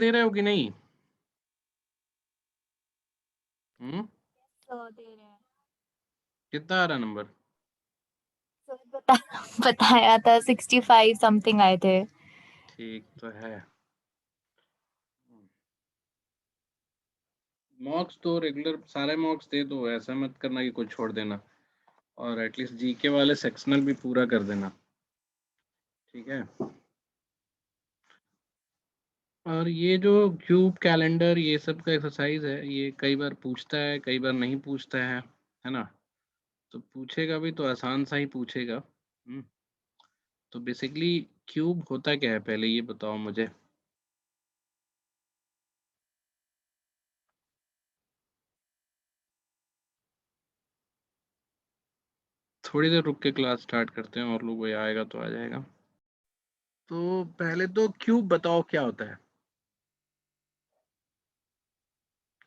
दे रहे हो कि नहीं? सर दे रहे हैं। कितना आ रहा नंबर? सर बताया था 65 समथिंग आए थे। ठीक तो है। मॉक्स तो रेगुलर सारे मॉक्स दे दो, ऐसा मत करना कि कुछ छोड़ देना, और एटलीस्ट जीके वाले सेक्शनल भी पूरा कर देना, ठीक है। और ये जो क्यूब कैलेंडर ये सब का एक्सरसाइज है, ये कई बार पूछता है कई बार नहीं पूछता है ना। तो पूछेगा भी तो आसान सा ही पूछेगा। तो बेसिकली क्यूब होता क्या है, पहले ये बताओ मुझे। थोड़ी देर रुक के क्लास स्टार्ट करते हैं, और लोग कोई आएगा तो आ जाएगा। तो पहले तो क्यूब बताओ क्या होता है,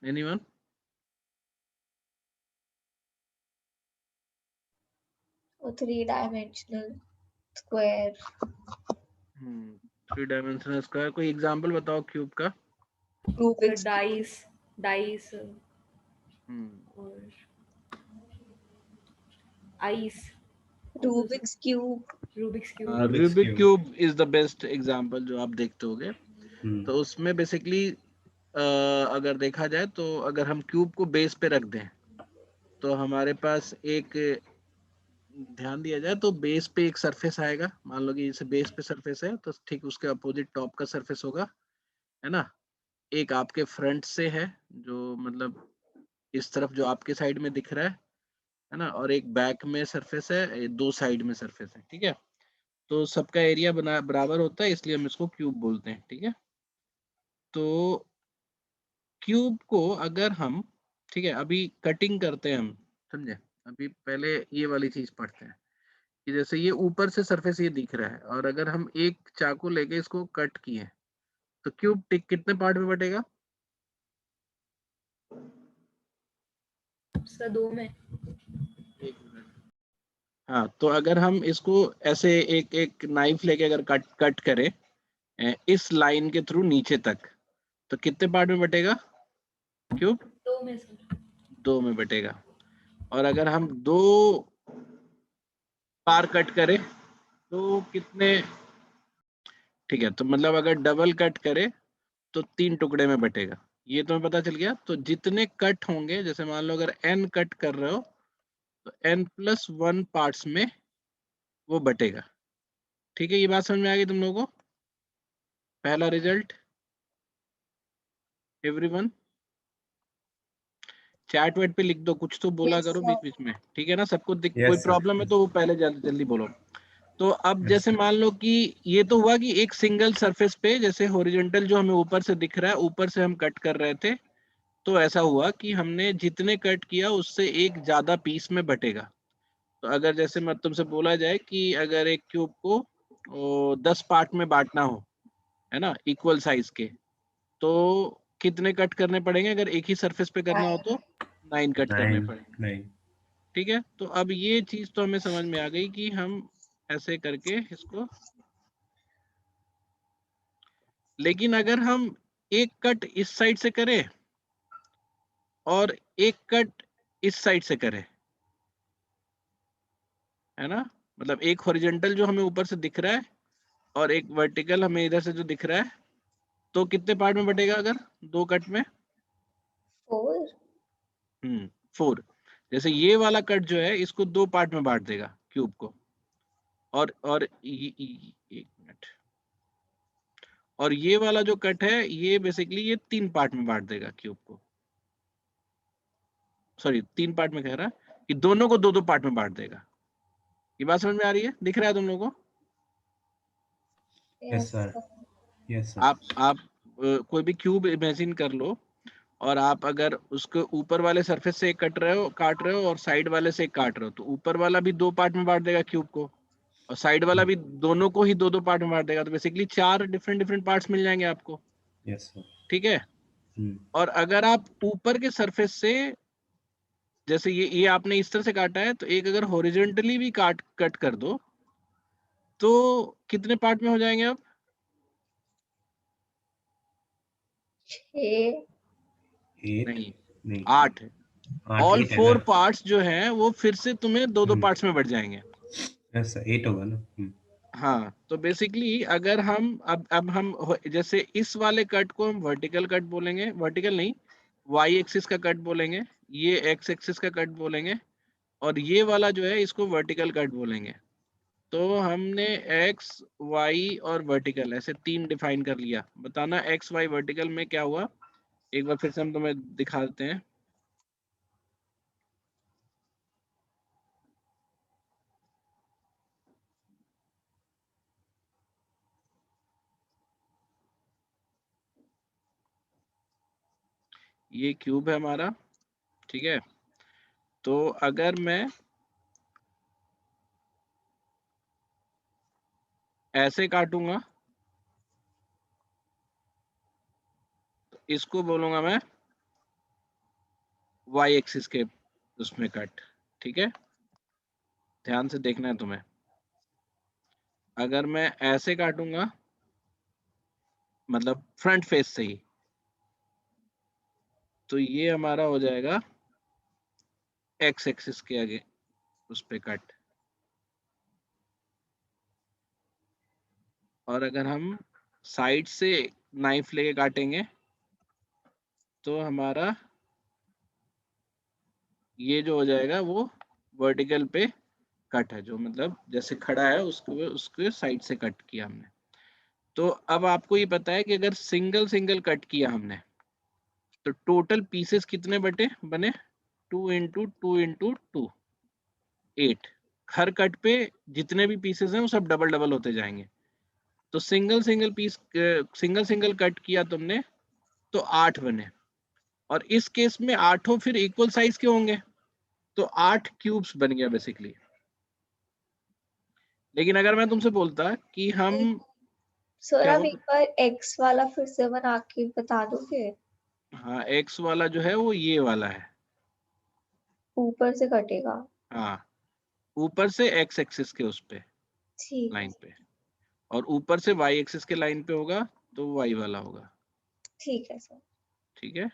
anyone? Three dimensional square. 3 dimensional square. कोई एग्जांपल बताओ क्यूब का। रूबिक्स डाइस और ice, Rubik's cube. Rubik cube is the best example जो आप देखते होगे। तो उसमें बेसिकली अगर देखा जाए तो अगर हम क्यूब को बेस पे रख दें तो हमारे पास एक, ध्यान दिया जाए तो बेस पे एक सरफेस आएगा। मान लो कि जैसे बेस पे सरफेस है तो ठीक उसके अपोजिट टॉप का सरफेस होगा, है ना। एक आपके फ्रंट से है जो मतलब इस तरफ जो आपके साइड में दिख रहा है ना, और एक बैक में सरफेस है, दो साइड में सरफेस है, ठीक है। तो सबका एरिया बना बराबर होता है, इसलिए हम इसको क्यूब बोलते हैं, ठीक है। तो क्यूब को अगर हम, ठीक है, अभी कटिंग करते हैं हम, समझे। अभी पहले ये वाली चीज पढ़ते हैं कि जैसे ये ऊपर से सरफेस ये दिख रहा है, और अगर हम एक चाकू लेके इसको कट किए तो क्यूब टिक कितने पार्ट में बटेगा? सर 2 में। एक मिनट। हाँ, तो अगर हम इसको ऐसे एक एक नाइफ लेके अगर कट करें इस लाइन के थ्रू नीचे तक, तो कितने पार्ट में बटेगा क्यूब? 2 में सर। 2 में बटेगा। और अगर हम 2 पार कट करें तो कितने? ठीक है, तो मतलब अगर डबल कट करे तो 3 टुकड़े में बटेगा। ये तुम्हें पता चल गया। तो जितने कट होंगे, जैसे मान लो अगर n कट कर रहे हो तो n+1 पार्ट्स में वो बटेगा, ठीक है। ये बात समझ में आ गई तुम लोगों को? पहला रिजल्ट एवरीवन चैट वेट पे लिख दो, कुछ तो बोला Yes, करो sir. बीच बीच में, ठीक है ना। सबको कोई Yes, sir. प्रॉब्लम है तो वो पहले जल्दी जल्दी बोलो। तो अब जैसे मान लो कि ये तो हुआ कि एक सिंगल सरफेस पे, जैसे हॉरिजॉन्टल जो हमें ऊपर से दिख रहा है, ऊपर से हम कट कर रहे थे, तो ऐसा हुआ कि हमने जितने कट किया उससे एक ज्यादा पीस में बटेगा। तो अगर जैसे मत तुमसे बोला जाए कि अगर एक क्यूब को 10 पार्ट में बांटना हो, है ना, इक्वल साइज के, तो कितने कट करने पड़ेंगे? अगर एक ही सरफेस पे करना हो तो 9 कट करने पड़ेंगे, नहीं ठीक है। तो अब ये चीज तो हमें समझ में आ गई कि हम ऐसे करके इसको, लेकिन अगर हम एक कट इस साइड से करें और एक कट इस साइड से करें, है ना, मतलब एक हॉरिजॉन्टल जो हमें ऊपर से दिख रहा है और एक वर्टिकल हमें इधर से जो दिख रहा है, तो कितने पार्ट में बटेगा अगर 2 कट में? 4. 4। जैसे ये वाला कट जो है इसको 2 पार्ट में बांट देगा क्यूब को, और एक मिनट, और ये वाला जो कट है ये बेसिकली ये 3 पार्ट में बांट देगा क्यूब को। सॉरी, 3 पार्ट में कह रहा कि दोनों को 2-2 पार्ट में बांट देगा। ये बात समझ में आ रही है? दिख रहा है तुम लोगों को? Yes, sir. Yes, sir. आप कोई भी क्यूब इमेजिन कर लो, और आप अगर उसके ऊपर वाले सरफेस से एक काट रहे हो और साइड वाले से एक काट रहे हो, तो ऊपर वाला भी 2 पार्ट में बांट देगा क्यूब को, और साइड वाला भी दोनों को ही 2-2 पार्ट में बांट देगा। तो बेसिकली 4 डिफरेंट डिफरेंट पार्ट्स मिल जाएंगे आपको, Yes, sir. ठीक है। और अगर आप ऊपर के सरफेस से, जैसे ये आपने इस तरह से काटा है, तो एक अगर हॉरिजॉन्टली भी कट कर दो तो कितने पार्ट में हो जाएंगे अब? 6 8 नहीं, नहीं 8 है। 8 ऑल 8 है 4 ना। पार्ट्स जो हैं वो फिर से तुम्हें दो दो पार्ट्स में बढ़ जाएंगे। यस सर 8 होगा ना। हाँ, तो बेसिकली अगर हम अब हम जैसे इस वाले कट को हम वर्टिकल कट बोलेंगे, वर्टिकल नहीं, वाई एक्सिस का कट बोलेंगे, ये एक्स एक्सिस का कट बोलेंगे, और ये वाला जो है इसको वर्टिकल कट बोलेंगे। तो हमने एक्स वाई और वर्टिकल ऐसे 3 डिफाइन कर लिया। बताना एक्स वाई वर्टिकल में क्या हुआ, एक बार फिर से हम तुम्हें दिखा देते हैं। ये क्यूब है हमारा, ठीक है। तो अगर मैं ऐसे काटूंगा तो इसको बोलूंगा मैं वाई एक्सिस के उसमें कट, ठीक है। ध्यान से देखना है तुम्हें। अगर मैं ऐसे काटूंगा मतलब फ्रंट फेस से ही, तो ये हमारा हो जाएगा एक्स एक्सिस के आगे उस पे कट। और अगर हम साइड से नाइफ लेके काटेंगे तो हमारा ये जो हो जाएगा वो वर्टिकल पे कट है, जो मतलब जैसे खड़ा है उसको उसके साइड से कट किया हमने। तो अब आपको ये पता है कि अगर सिंगल सिंगल कट किया हमने तो टोटल पीसेस कितने बने 2 इंटू 2 इंटू 2 8। हर कट पे जितने भी पीसेस हैं वो सब डबल डबल होते जाएंगे। तो सिंगल सिंगल कट किया तुमने तो 8 बने, और इस केस में आठों फिर इक्वल साइज के होंगे, तो 8 क्यूब्स बन गया बेसिकली। लेकिन अगर मैं तुमसे बोलता कि हम सर क्या आप बोल, एक बार x वाला फिर से बना के बता दोगे? हाँ एक्स वाला जो है वो ये वाला है, ऊपर से कटेगा। हाँ ऊपर से एक्स एक्सिस के उस पे ठीक है, लाइन पे, और ऊपर से वाई एक्सिस के लाइन पे होगा तो वाई वाला होगा, ठीक है सर। ठीक है,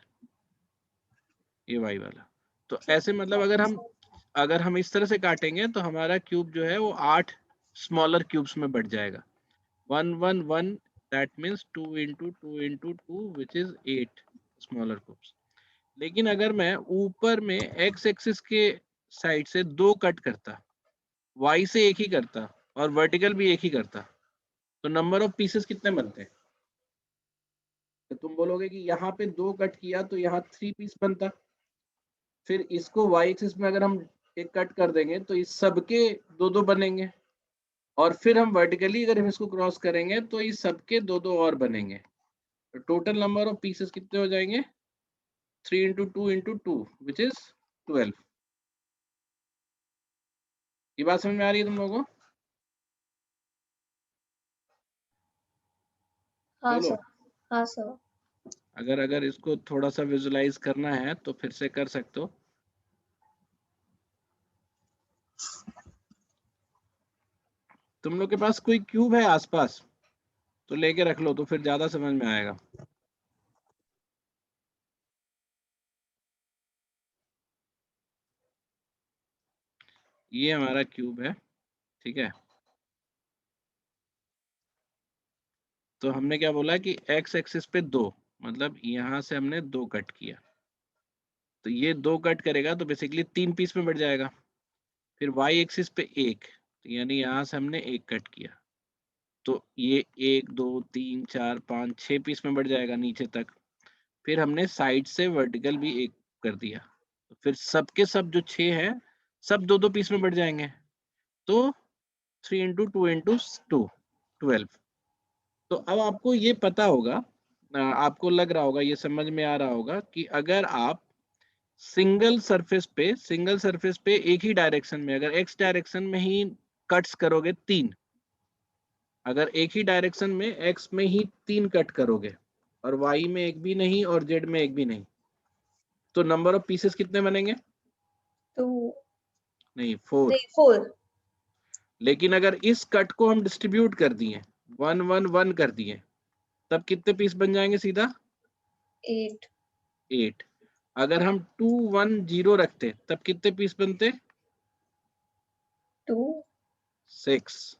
ये वाई वाला। तो ठीक ऐसे मतलब अगर हम इस तरह से काटेंगे तो हमारा क्यूब जो है वो 8 स्मॉलर क्यूब्स में बढ़ जाएगा। 1 1 1 that means 2 into 2 into 2 which is 8 smaller cubes. लेकिन अगर मैं ऊपर में एक्स एक्सिस के साइड से 2 कट करता, वाई से एक ही करता और वर्टिकल भी एक ही करता, तो नंबर ऑफ पीसेस कितने बनते हैं? तो तुम बोलोगे कि यहाँ पे 2 कट किया तो यहाँ 3 पीस बनता। फिर इसको वाई एक्सिस में अगर हम एक कट कर देंगे तो इस सबके 2 2 बनेंगे, और फिर हम वर्टिकली अगर हम इसको क्रॉस करेंगे तो इस सबके 2 2 और बनेंगे। तो टोटल नंबर ऑफ पीसेस कितने हो जाएंगे? 3 इंटू 2 इंटू 2 विच इज 12। ये बात समझ में आ रही है तुम लोगों को? हाँ बोलो। सर, हाँ सर। अगर इसको थोड़ा सा विजुलाइज करना है तो फिर से कर सकते हो। तुम लोग के पास कोई क्यूब है आसपास तो लेके रख लो, तो फिर ज्यादा समझ में आएगा। ये हमारा क्यूब है, ठीक है। तो हमने क्या बोला कि एक्स एक्सिस पे 2, मतलब यहां से हमने 2 कट किया, तो ये 2 कट करेगा तो बेसिकली 3 पीस में बढ़ जाएगा। फिर वाई एक्सिस पे 1, तो यानी यहां से हमने 1 कट किया, तो ये 1 2 3 4 5 6 पीस में बढ़ जाएगा नीचे तक। फिर हमने साइड से वर्टिकल भी 1 कर दिया, तो फिर सबके सब जो 6 हैं सब 2 2 पीस में बढ़ जाएंगे। तो 3 इंटू 2 इंटू 2 12। तो अब आपको ये पता होगा, आपको लग रहा होगा, ये समझ में आ रहा होगा कि अगर आप सिंगल सरफेस पे एक ही डायरेक्शन में, अगर एक्स डायरेक्शन में ही कट्स करोगे 3, अगर एक ही डायरेक्शन में एक्स में ही 3 कट करोगे और वाई में एक भी नहीं और जेड में एक भी नहीं, तो नंबर ऑफ पीसेस कितने बनेंगे? 2 नहीं 4। नहीं 4। लेकिन अगर इस कट को हम डिस्ट्रीब्यूट कर दिए 1 1 1 कर दिए, तब कितने पीस बन जाएंगे सीधा? 8 8। अगर हम 2 1 0 रखते तब कितने पीस बनते? 2 6।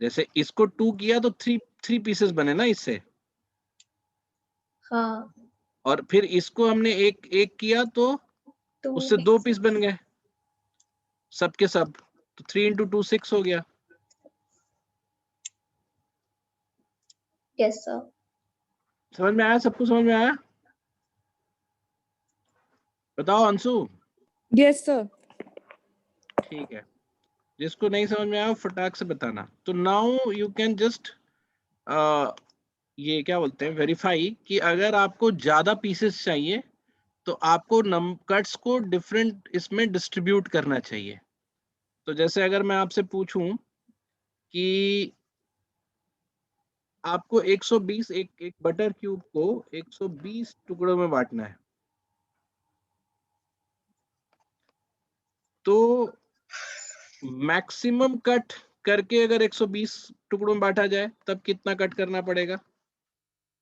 जैसे इसको 2 किया तो 3 पीसेस बने ना इससे, हाँ और फिर इसको हमने एक एक किया तो 2 उससे 2 पीस बन गए सब के सब, तो 3 into 2 6 हो गया। Yes sir. समझ में आया? सबको समझ में आया? बताओ अंशु। Yes sir. ठीक है, जिसको नहीं समझ में आया वो फटाक से बताना। तो नाउ यू कैन जस्ट ये क्या बोलते हैं, वेरीफाई कि अगर आपको ज्यादा पीसेस चाहिए तो आपको कट्स को डिफरेंट इसमें डिस्ट्रीब्यूट करना चाहिए। तो जैसे अगर मैं आपसे पूछूं कि आपको 120 एक बटर क्यूब को 120 टुकड़ों में बांटना है, तो मैक्सिमम कट करके अगर 120 टुकड़ों में बांटा जाए तब कितना कट करना पड़ेगा,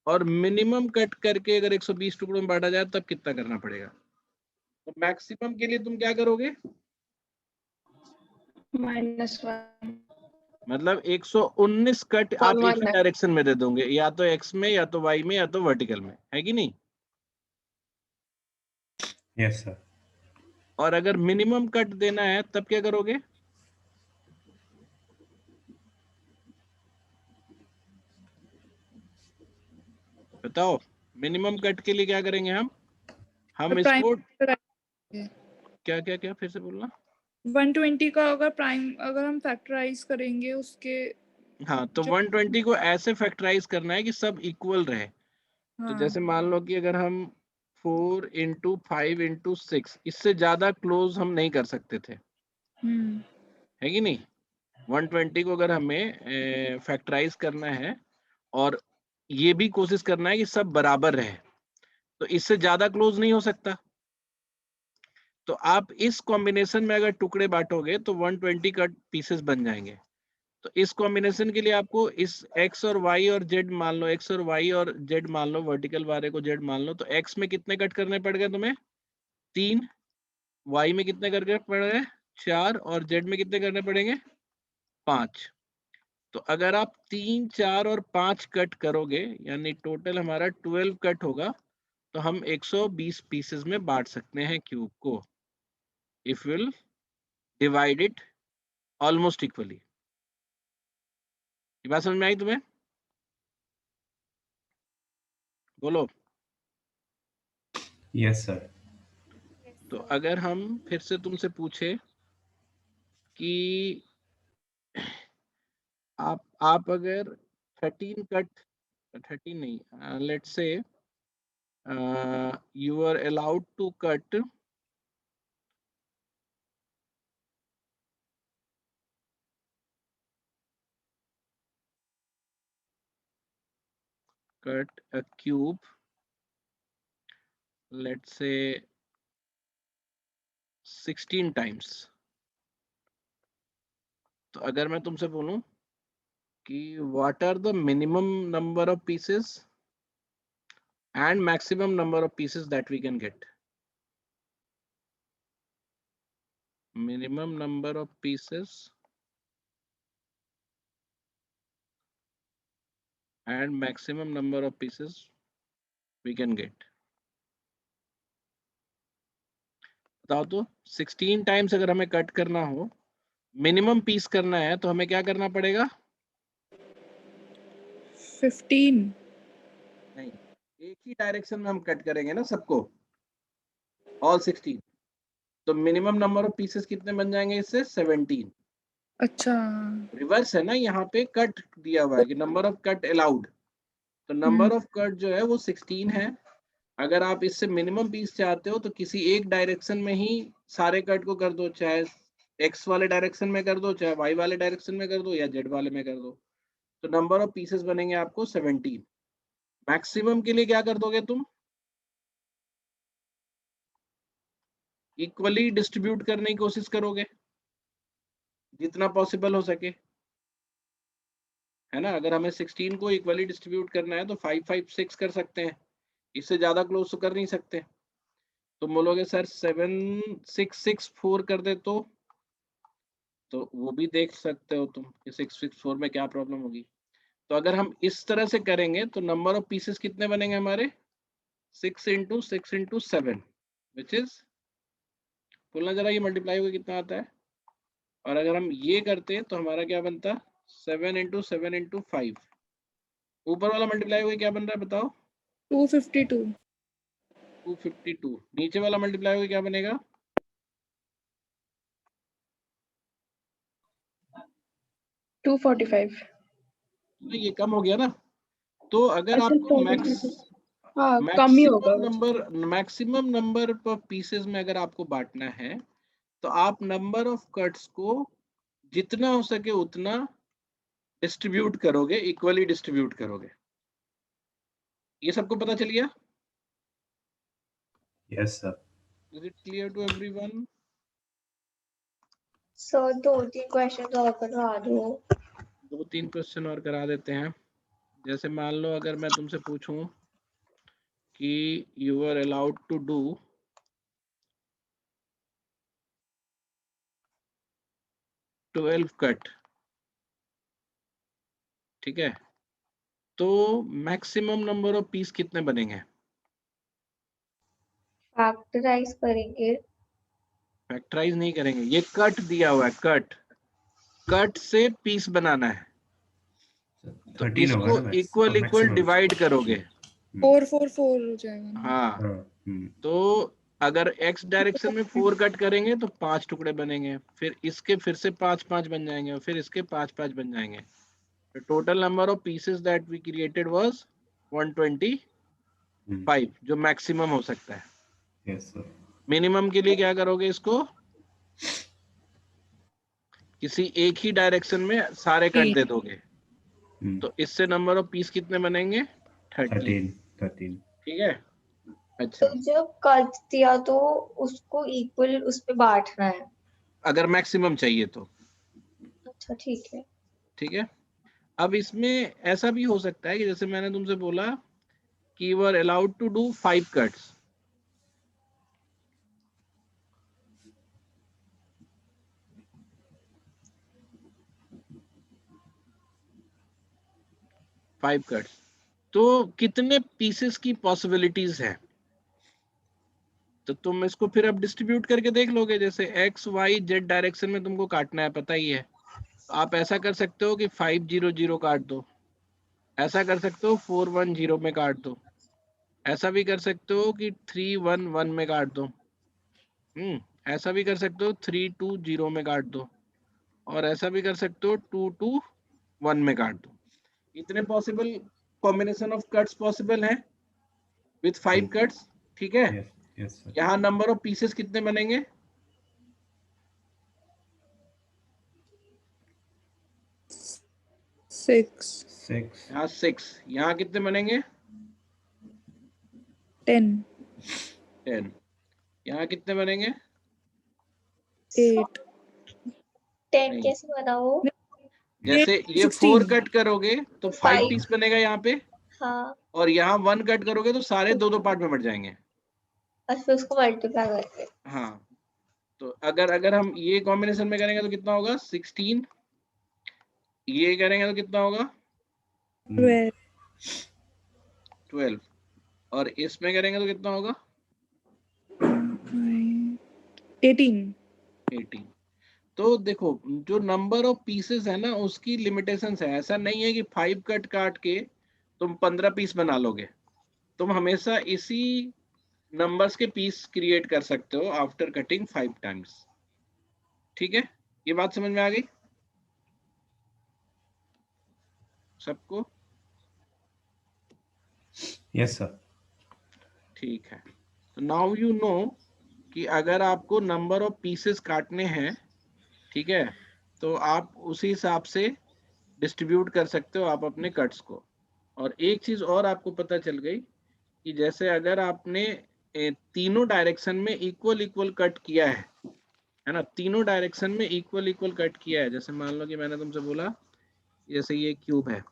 और मिनिमम कट करके अगर 120 टुकड़ों में बांटा जाए तब कितना करना पड़ेगा? तो मैक्सिमम के लिए तुम क्या करोगे? -1 मतलब 119 कट आप एक ही डायरेक्शन में दे दोगे, या तो एक्स में या तो वाई में या तो वर्टिकल में, है कि नहीं? Yes sir. और अगर मिनिमम कट देना है तब क्या करोगे? बताओ, मिनिमम कट के लिए क्या करेंगे हम इसको क्या क्या क्या फिर से बोलना। 120 का अगर हम फैक्टराइज करेंगे उसके, हाँ, तो 120 को ऐसे फैक्टराइज करना है कि सब इक्वल रहे। तो जैसे मान लो कि अगर हम 4 into 5 into 6, इससे ज्यादा क्लोज हम नहीं कर सकते थे, है कि नहीं? 120 को अगर हमें फैक्टराइज करना है और ये भी कोशिश करना है कि सब बराबर रहे, तो इससे ज्यादा क्लोज नहीं हो सकता। तो आप इस कॉम्बिनेशन में अगर टुकड़े बांटोगे तो 120 कट पीसेस बन जाएंगे। तो इस कॉम्बिनेशन के लिए आपको इस x और y और z मान लो, x और y और z मान लो, वर्टिकल वाले को z मान लो, तो x में कितने कट करने पड़ गए तुम्हें? 3। y में कितने करके पड़ गए? 4। और z में कितने करने पड़ेंगे? 5। तो अगर आप 3 4 और 5 कट करोगे यानी टोटल हमारा 12 कट होगा, तो हम 120 पीसेस में बांट सकते हैं क्यूब को, if will divide it almost equally. ये बात समझ में आई तुम्हें? बोलो। Yes sir. तो अगर हम फिर से तुमसे पूछे कि आप अगर 13 कट, 13 नहीं, let's say you are allowed to cut a cube, let's say 16 times। तो अगर मैं तुमसे बोलूं कि what are the minimum number of pieces and maximum number of pieces that we can get? Minimum number of pieces and maximum number of pieces we can get। बताओ तो 16 times अगर हमें कट करना हो, मिनिमम पीस करना है, तो हमें क्या करना पड़ेगा? 15। नहीं, एक ही डायरेक्शन में हम कट करेंगे ना सबको, ऑल 16। तो मिनिमम नंबर ऑफ पीसेस कितने बन जाएंगे इससे? 17। अच्छा। रिवर्स है ना, यहाँ पे कट दिया हुआ है कि नंबर ऑफ कट अलाउड, तो नंबर ऑफ कट जो है वो 16 है। अगर आप इससे मिनिमम पीस चाहते हो तो किसी एक डायरेक्शन में ही सारे कट को कर दो, चाहे एक्स वाले डायरेक्शन में कर दो, चाहे वाई वाले डायरेक्शन में कर दो, या जेड वाले में कर दो, तो नंबर ऑफ पीसेस बनेंगे आपको 17। मैक्सिमम के लिए क्या कर दोगे तुम? इक्वली डिस्ट्रीब्यूट करने की कोशिश करोगे जितना पॉसिबल हो सके, है ना? अगर हमें 16 को इक्वली डिस्ट्रीब्यूट करना है तो 5 5 6 कर सकते हैं, इससे ज्यादा क्लोज तो कर नहीं सकते। तुम बोलोगे सर 7664 कर दे तो वो भी देख सकते हो तुम कि 664 में क्या प्रॉब्लम होगी। तो अगर हम इस तरह से करेंगे तो नंबर ऑफ पीसेस कितने बनेंगे हमारे, 6 इंटू 7 विच इज, बोलना जरा ये मल्टीप्लाई होकर कितना आता है। और अगर हम ये करते हैं तो हमारा क्या बनता, 7 इंटू 5। ऊपर वाला मल्टीप्लाई होकर क्या बन रहा है बताओ, 252। 252। नीचे वाला मल्टीप्लाई होकर क्या बनेगा, 245। तो ये कम हो गया ना। तो अगर अच्छा, आपको 45। हाँ, कम ही होगा। मैक्सिमम नंबर पर पीसेस में अगर आपको बांटना है तो आप नंबर ऑफ कट्स को जितना हो सके उतना डिस्ट्रीब्यूट करोगे, इक्वली डिस्ट्रीब्यूट करोगे। ये सबको पता चल गया? Yes sir. Is it clear to everyone? Sir 2-3 question और करवा दो। 2-3 क्वेश्चन और करा देते हैं। जैसे मान लो अगर मैं तुमसे पूछूं कि you are allowed to do 12 cut, ठीक है, तो मैक्सिमम नंबर ऑफ पीस कितने बनेंगे? फैक्टराइज करेंगे। फैक्टराइज नहीं करेंगे, ये कट दिया हुआ है, कट से पीस बनाना है, तो 13 होगा इसको ना इक्वल मैक्सिमम। डिवाइड करोगे। 444 हो जाएगा ना। हाँ, तो अगर एक्स डायरेक्शन में 4 कट करेंगे तो 5 टुकड़े बनेंगे, फिर इसके फिर से 5-5 बन जाएंगे, और फिर इसके 5-5 बन जाएंगे। तो total number of pieces that we created was 125, जो मैक्सिमम हो सकता है। Yes sir. मिनिमम के लिए क्या करोगे, इसको किसी एक ही डायरेक्शन में सारे कट दे दोगे, तो इससे नंबर ऑफ पीस कितने बनेंगे, 13। 13। ठीक है, अच्छा। तो जब कट दिया तो उसको इक्वल उस पे बांटना है। अगर मैक्सिमम चाहिए तो अच्छा, ठीक है। ठीक है। अब इसमें ऐसा भी हो सकता है कि जैसे मैंने तुमसे बोला कि you are allowed to do 5 cuts, तो कितने पीसेस की पॉसिबिलिटीज है, तो तुम इसको फिर अब डिस्ट्रीब्यूट करके देख लोगे। जैसे एक्स वाई जेड डायरेक्शन में तुमको काटना है, पता ही है, तो आप ऐसा कर सकते हो कि 500 काट दो, ऐसा कर सकते हो 410 में काट दो, ऐसा भी कर सकते हो कि 311 में काट दो, ऐसा भी कर सकते हो 320 में काट दो, और ऐसा भी कर सकते हो 221 में काट दो। इतने possible combination of cuts possible है विथ 5 कट्स। ठीक है, यस सर। यहाँ नंबर ऑफ पीसेस कितने बनेंगे, 6। यहाँ 6, यहाँ कितने बनेंगे, 10। यहाँ कितने बनेंगे, 8। 10 नहीं, कैसे बनाओ? जैसे ये 4 कट करोगे तो 5 5। पीस बनेगा यहाँ पे, हाँ, और यहाँ 1 कट करोगे तो सारे 2-2 पार्ट में बट जाएंगे। और फिर उसको मल्टीप्लाई करके। हाँ, तो अगर हम ये कॉम्बिनेशन में करेंगे तो कितना होगा, 16। ये करेंगे तो कितना होगा, 12। और इसमें करेंगे तो कितना होगा, 18। तो देखो जो नंबर ऑफ पीसेस है ना उसकी लिमिटेशंस है। ऐसा नहीं है कि 5 कट काट के तुम 15 पीस बना लोगे, तुम हमेशा इसी नंबर्स के पीस क्रिएट कर सकते हो आफ्टर कटिंग 5 टाइम्स। ठीक है, ये बात समझ में आ गई सबको? Yes sir. ठीक है, तो नाउ यू नो कि अगर आपको नंबर ऑफ पीसेस काटने हैं, ठीक है, तो आप उसी हिसाब से डिस्ट्रीब्यूट कर सकते हो आप अपने कट्स को। और एक चीज और आपको पता चल गई कि जैसे अगर आपने तीनों डायरेक्शन में इक्वल कट किया है ना, तीनों डायरेक्शन में इक्वल कट किया है। जैसे मान लो कि मैंने तुमसे बोला जैसे ये क्यूब है,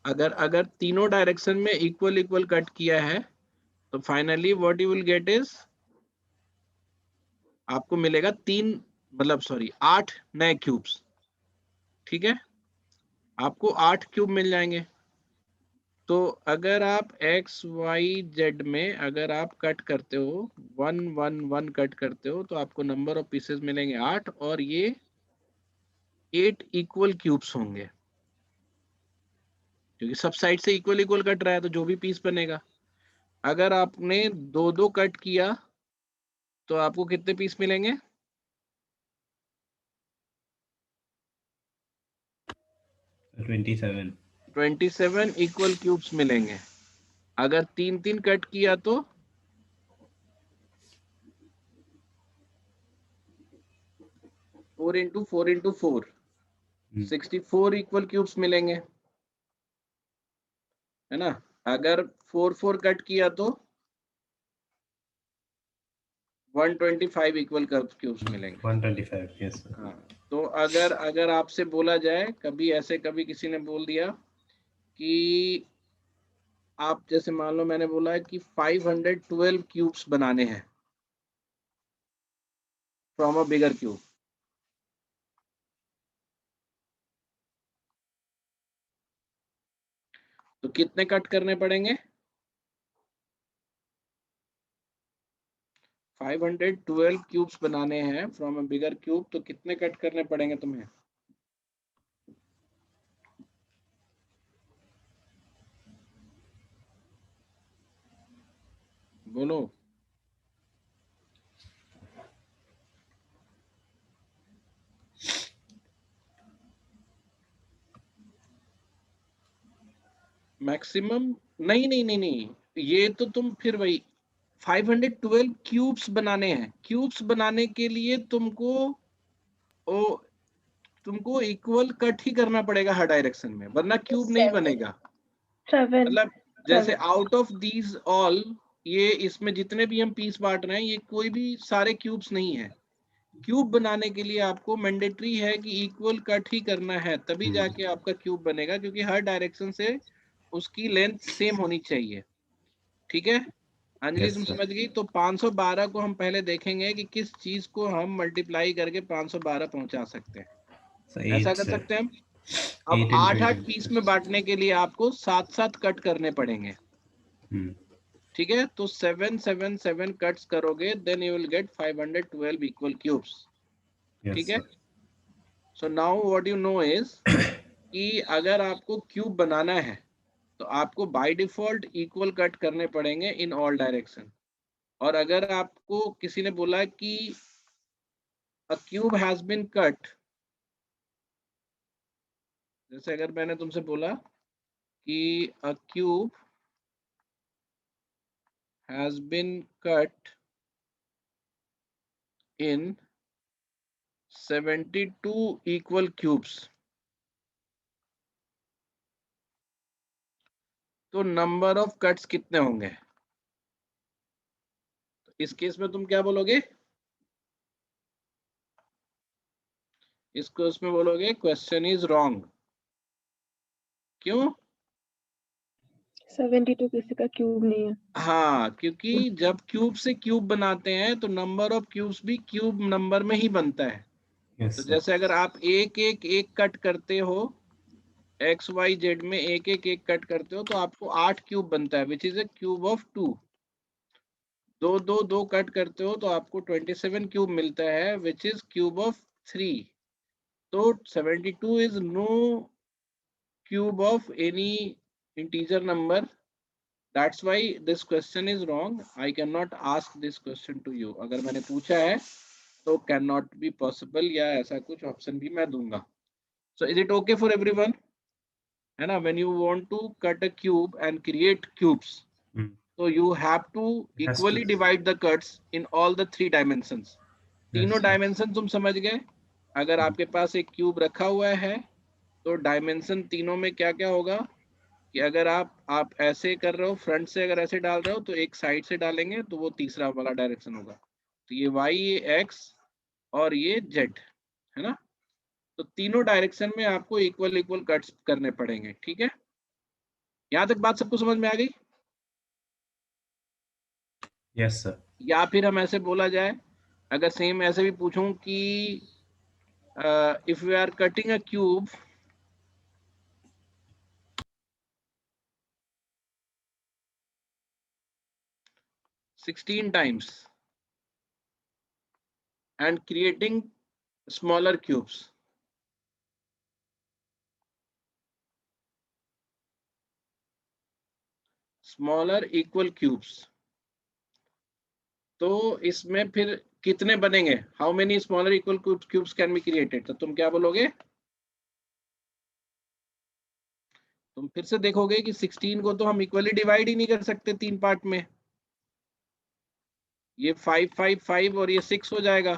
अगर तीनों डायरेक्शन में इक्वल इक्वल कट किया है तो finally what you will gate is, आपको मिलेगा 8 नए क्यूब्स। ठीक है, आपको 8 क्यूब मिल जाएंगे। तो अगर आप एक्स वाई जेड में अगर आप कट करते हो 1 1 1 कट करते हो तो आपको नंबर ऑफ पीसेस मिलेंगे 8, और ये 8 इक्वल क्यूब्स होंगे, क्योंकि सब साइड से इक्वल इक्वल कट रहा है तो जो भी पीस बनेगा। अगर आपने 2 कट किया तो आपको कितने पीस मिलेंगे? 27 इक्वल क्यूब्स मिलेंगे। अगर 3 कट किया तो 4 × 4 × 4 64 इक्वल क्यूब्स मिलेंगे, है ना। अगर 4 कट किया तो 125 इक्वल क्यूब्स मिलेंगे। 125, yes sir. हाँ, तो अगर आपसे बोला जाए, कभी किसी ने बोल दिया कि आप जैसे मान लो मैंने बोला है कि 512 क्यूब्स बनाने हैं फ्रॉम अ बिगर क्यूब, तो कितने कट करने पड़ेंगे? 512 क्यूब्स बनाने हैं फ्रॉम अ बिगर क्यूब, तो कितने कट करने पड़ेंगे तुम्हें? बोलो। मैक्सिमम नहीं, ये तो तुम फिर वही 512 क्यूब्स बनाने हैं। क्यूब्स बनाने के लिए तुमको इक्वल कट ही करना पड़ेगा हर डायरेक्शन में, वरना क्यूब नहीं 7 बनेगा। 7 मतलब जैसे आउट ऑफ दीज ऑल, ये इसमें जितने भी हम पीस बांट रहे हैं ये कोई भी सारे क्यूब्स नहीं है। क्यूब बनाने के लिए आपको मैंडेटरी है कि इक्वल कट ही करना है, तभी जाके आपका क्यूब बनेगा, क्योंकि हर डायरेक्शन से उसकी लेंथ सेम होनी चाहिए। ठीक है अंजलि, Yes तुम sir. समझ गई। तो 512 को हम पहले देखेंगे कि किस चीज को हम मल्टीप्लाई करके 512 पहुंचा सकते हैं। So ऐसा 8 कर sir. सकते हैं हम। अब 8 and 8 20 पीस sir. में बांटने के लिए आपको 7 कट करने पड़ेंगे। Hmm. ठीक है, तो 7 7 7 कट्स करोगे, then you will get 512 equal cubes. Yes ठीक है, sir. So now what you know is कि अगर आपको क्यूब बनाना है तो आपको बाय डिफॉल्ट इक्वल कट करने पड़ेंगे इन ऑल डायरेक्शन। और अगर आपको किसी ने बोला कि a cube has been cut, जैसे अगर मैंने तुमसे बोला कि a cube has been cut in 72 equal cubes, तो नंबर ऑफ कट्स कितने होंगे? तो इस केस में तुम क्या बोलोगे? इसको उसमें बोलोगे क्वेश्चन इज रॉन्ग। क्यों? 72 किसी का क्यूब नहीं है। हाँ, क्योंकि जब क्यूब से क्यूब बनाते हैं तो नंबर ऑफ क्यूब्स भी क्यूब नंबर में ही बनता है। Yes तो sir. जैसे अगर आप एक कट करते हो एक्स वाई जेड में, एक कट करते हो तो आपको 8 क्यूब बनता है, which is a cube of 2। दो कट करते हो तो आपको 27 क्यूब मिलता है, विच इज क्यूब ऑफ 3। तो 72 is no cube of any integer number. That's why this question is wrong. I cannot ask this question to you. अगर मैंने पूछा है तो cannot be possible या ऐसा कुछ ऑप्शन भी मैं दूंगा। So is it okay for everyone? है ना? When you want to cut a cube and create cubes, Hmm. so you have to Has equally to. divide the cuts in all the 3 dimensions. Yes तीनों sir. Dimension तुम समझ गए। अगर आपके पास एक cube रखा हुआ है तो डायमेंशन तीनों में क्या क्या होगा कि अगर आप ऐसे कर रहे हो, फ्रंट से अगर ऐसे डाल रहे हो तो एक साइड से डालेंगे तो वो तीसरा वाला डायरेक्शन होगा। तो ये y, ये x और ये z, है ना। तो तीनों डायरेक्शन में आपको इक्वल इक्वल कट्स करने पड़ेंगे। ठीक है, यहाँ तक बात सबको समझ में आ गई? Yes sir. या फिर हम ऐसे बोला जाए, अगर सेम ऐसे भी पूछूं कि if we are cutting a cube (16 times and creating smaller cubes, smaller equal cubes, तो इसमें फिर कितने बनेंगे? How many smaller equal cubes can be created? तो तुम क्या बोलोगे? तुम फिर से देखोगे कि 16 को तो हम इक्वली डिवाइड ही नहीं कर सकते 3 पार्ट में, ये 5 5 5 और ये 6 हो जाएगा.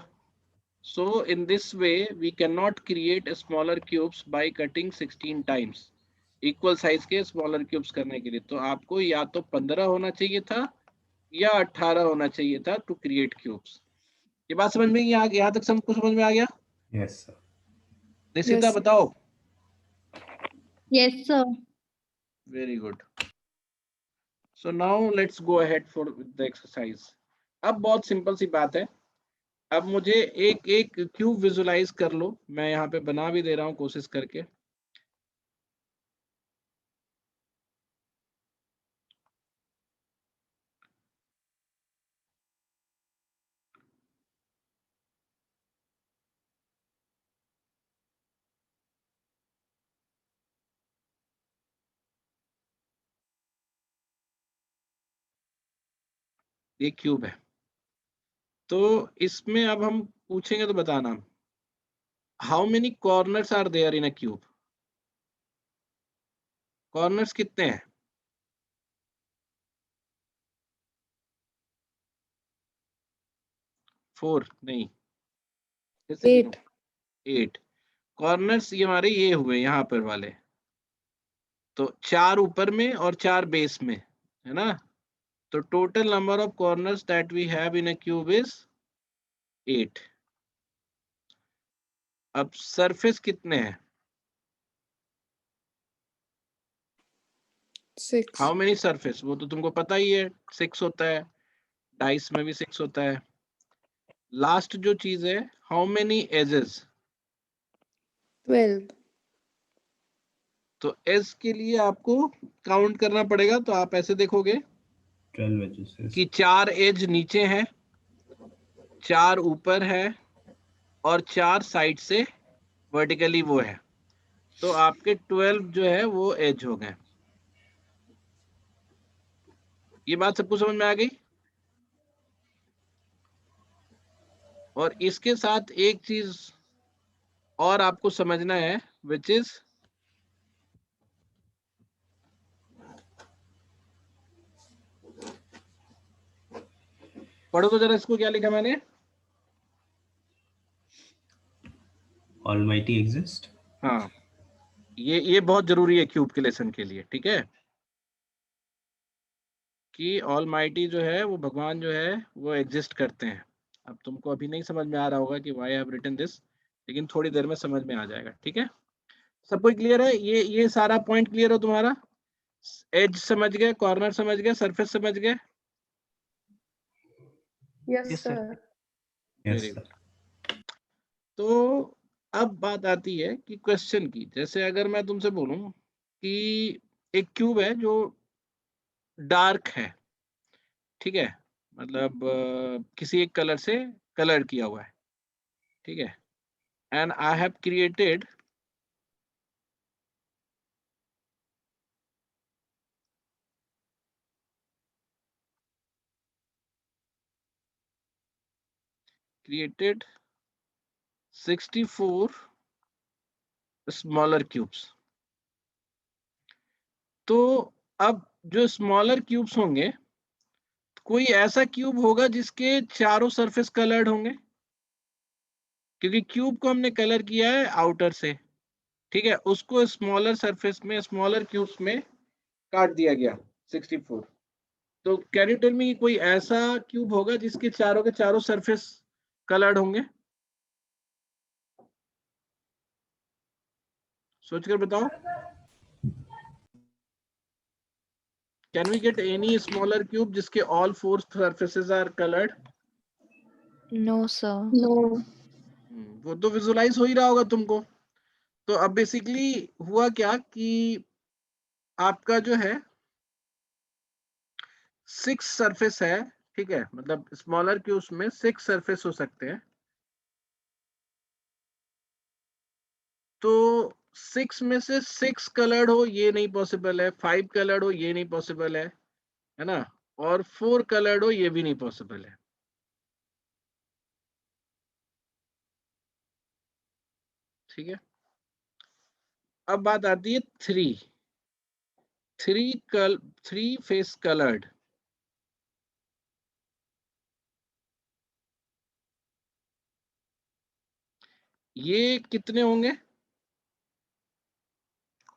So in this way we cannot create smaller cubes by cutting 16 times. Equal size के स्मॉलर क्यूब्स करने के लिए तो आपको या तो 15 होना चाहिए था या 18 होना चाहिए था टू क्रिएट क्यूब्स. ये बात समझ में यहाँ तक सबको समझ में आ गया? Yes sir. निशिता Yes. बताओ. Yes, sir. Very good. So now let's go ahead for the exercise. अब बहुत सिंपल सी बात है. अब मुझे एक एक क्यूब विजुलाइज कर लो. मैं यहाँ पे बना भी दे रहा हूँ कोशिश करके. ये क्यूब है, तो इसमें अब हम पूछेंगे तो बताना, how many corners are there in a cube? Corners कितने हैं? 4 नहीं, फिर से 8. 8 कॉर्नर्स. ये हमारे ये हुए यहाँ पर वाले, तो 4 ऊपर में और 4 बेस में, है ना? तो total number of corners that we have in a cube is 8. अब सरफेस कितने हैं? 6. How many surface? वो तो तुमको पता ही है, 6 होता है. डाइस में भी 6 होता है. लास्ट जो चीज है, हाउ मेनी एजेस? 12. तो एज के लिए आपको काउंट करना पड़ेगा. तो आप ऐसे देखोगे 12 edges. कि 4 एज नीचे हैं, 4 ऊपर है और 4 साइड से वर्टिकली वो है. तो आपके 12 जो है वो एज हो गए. ये बात सबको समझ में आ गई? और इसके साथ एक चीज और आपको समझना है, विच इज पढ़ो तो जरा इसको, क्या लिखा मैंने? Almighty exist. हाँ, ये बहुत जरूरी है क्यूब के लेसन के लिए, ठीक है? कि ऑलमाइटी जो है वो भगवान जो है वो एग्जिस्ट करते हैं. अब तुमको अभी नहीं समझ में आ रहा होगा कि why I have written this, लेकिन थोड़ी देर में समझ में आ जाएगा. ठीक है, सबको क्लियर है? ये सारा पॉइंट क्लियर हो तुम्हारा? एज समझ गए, कॉर्नर समझ गए, सरफेस समझ गए? Yes, Yes, sir. sir. Very Yes, good. sir. तो अब बात आती है कि क्वेश्चन की. जैसे अगर मैं तुमसे बोलूं कि एक क्यूब है जो डार्क है, ठीक है, मतलब किसी एक कलर से कलर किया हुआ है, ठीक है, and I have created created 64 smaller cubes. तो अब जो स्मॉलर क्यूब्स होंगे, कोई ऐसा क्यूब होगा जिसके चारों सरफेस कलर्ड होंगे, क्योंकि क्यूब को हमने कलर किया है आउटर से, ठीक है, उसको स्मॉलर सरफेस में, स्मॉलर क्यूब्स में काट दिया गया 64. तो कैन यू टेल मी कोई ऐसा क्यूब होगा जिसके चारों के चारों सरफेस कलर्ड होंगे? सोच कर बताओ. Can we get any smaller cube जिसके all four surfaces are colored? No, sir. No. वो तो विजुलाइज हो ही रहा होगा तुमको। तो अब बेसिकली हुआ क्या कि आपका जो है 6 सरफेस है, ठीक है, मतलब स्मॉलर क्यूब्स में 6 सरफेस हो सकते हैं। तो 6 में से 6 कलर्ड हो ये नहीं पॉसिबल है, 5 कलर्ड हो ये नहीं पॉसिबल है ना, और 4 कलर्ड हो ये भी नहीं पॉसिबल है। ठीक है, अब बात आती है 3 फेस कलर्ड। ये कितने होंगे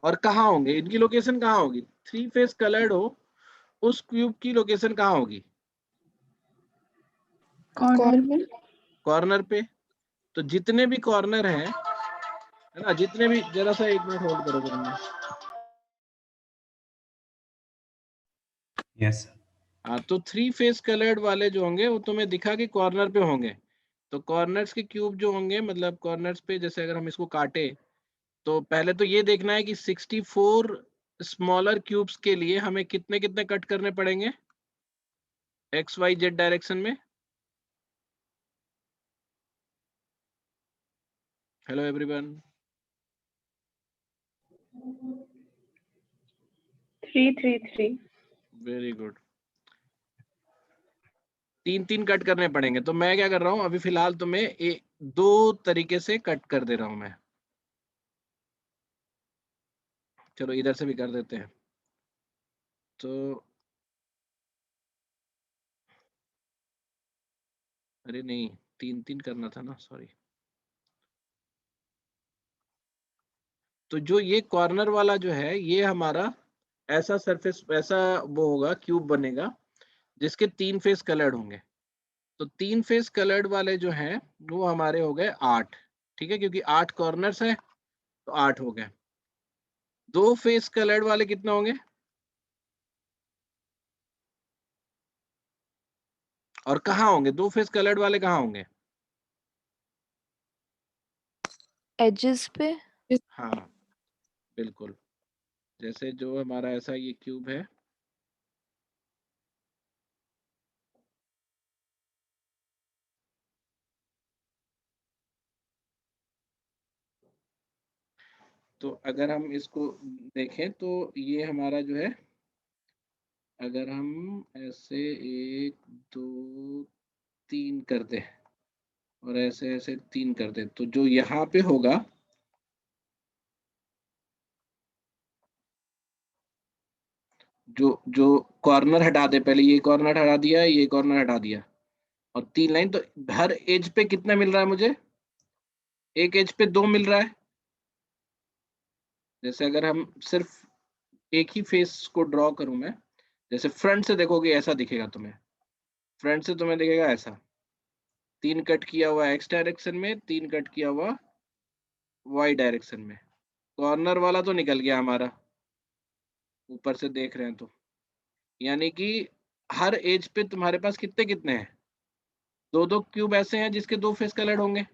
और कहाँ होंगे, इनकी लोकेशन कहाँ होगी? 3 फेस कलर्ड हो उस क्यूब की लोकेशन कहाँ होगी? कॉर्नर में। कॉर्नर पे। तो जितने भी कॉर्नर हैं, है ना, जितने भी, जरा सा 1 मिनट होल्ड करो जरा। Yes sir. हाँ, तो 3 फेस कलर्ड वाले जो होंगे वो तुम्हें दिखा कि कॉर्नर पे होंगे। तो कॉर्नर्स के क्यूब जो होंगे, मतलब कॉर्नर्स पे जैसे अगर हम इसको काटे, तो पहले तो ये देखना है कि 64 स्मॉलर क्यूब्स के लिए हमें कितने कितने कट करने पड़ेंगे एक्स वाई जेड डायरेक्शन में। Hello everyone. 3 3 3। Very good. 3 cut करने पड़ेंगे। तो मैं क्या कर रहा हूँ अभी फिलहाल तुम्हें 2 तरीके से कट कर दे रहा हूं मैं। चलो इधर से भी कर देते हैं। तो अरे नहीं, 3 करना था ना, सॉरी। तो जो ये कॉर्नर वाला जो है ये हमारा ऐसा सरफेस, ऐसा वो होगा, क्यूब बनेगा जिसके 3 फेस कलर्ड होंगे। तो 3 फेस कलर्ड वाले जो हैं वो हमारे हो गए 8, ठीक है, क्योंकि 8 कॉर्नर्स है तो 8 हो गए। 2 फेस कलर्ड वाले कितने होंगे और कहाँ होंगे? 2 फेस कलर्ड वाले कहाँ होंगे? Edges पे। हाँ बिल्कुल, जैसे जो हमारा ऐसा ये क्यूब है, तो अगर हम इसको देखें तो ये हमारा जो है, अगर हम ऐसे 1 2 3 कर दें और ऐसे ऐसे 3 कर दें, तो जो यहाँ पे होगा जो जो कॉर्नर हटा दे, पहले ये कॉर्नर हटा दिया, ये कॉर्नर हटा दिया, और 3 लाइन, तो हर एज पे कितना मिल रहा है मुझे? एक एज पे 2 मिल रहा है। जैसे अगर हम सिर्फ एक ही फेस को ड्रॉ करूं मैं, जैसे फ्रंट से देखोगे ऐसा दिखेगा तुम्हें, फ्रंट से तुम्हें दिखेगा ऐसा, 3 कट किया हुआ एक्स डायरेक्शन में, 3 कट किया हुआ वाई डायरेक्शन में। कॉर्नर वाला तो निकल गया हमारा, ऊपर से देख रहे हैं तो, यानी कि हर एज पे तुम्हारे पास कितने कितने हैं? 2 क्यूब ऐसे हैं जिसके 2 फेस कलर्ड होंगे।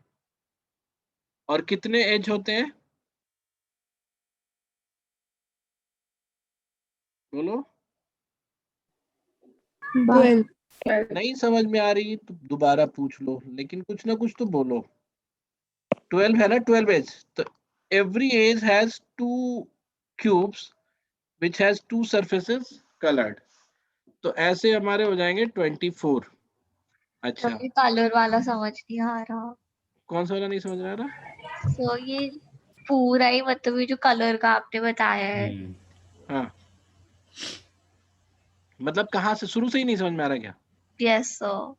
और कितने एज होते हैं बोलो? 12। नहीं समझ में आ रही तो दोबारा पूछ लो, लेकिन कुछ ना कुछ तो बोलो। 12 है ना, 12 एज। तो every edge has 2 cubes which has 2 surfaces coloured. तो ऐसे हमारे हो जाएंगे 24। अच्छा, तो ये कलर वाला समझ नहीं आ रहा। कौन सा वाला नहीं समझ में आ रहा? तो ये पूरा ही, मतलब ये जो कलर का आपने बताया है। हाँ, मतलब कहाँ से, शुरू से ही नहीं समझ में आ रहा क्या? Yes sir.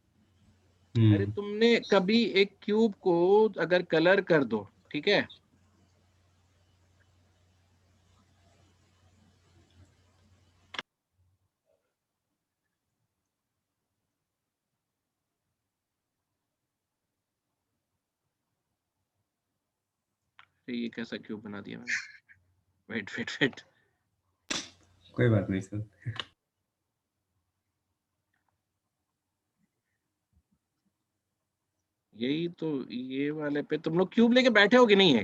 अरे तुमने कभी एक क्यूब को अगर कलर कर दो, ठीक है, ये कैसा क्यूब बना दिया मैंने? वेट वेट वेट, कोई बात नहीं सर। यही तो, ये वाले पे तुम लोग क्यूब लेके बैठे हो कि नहीं है?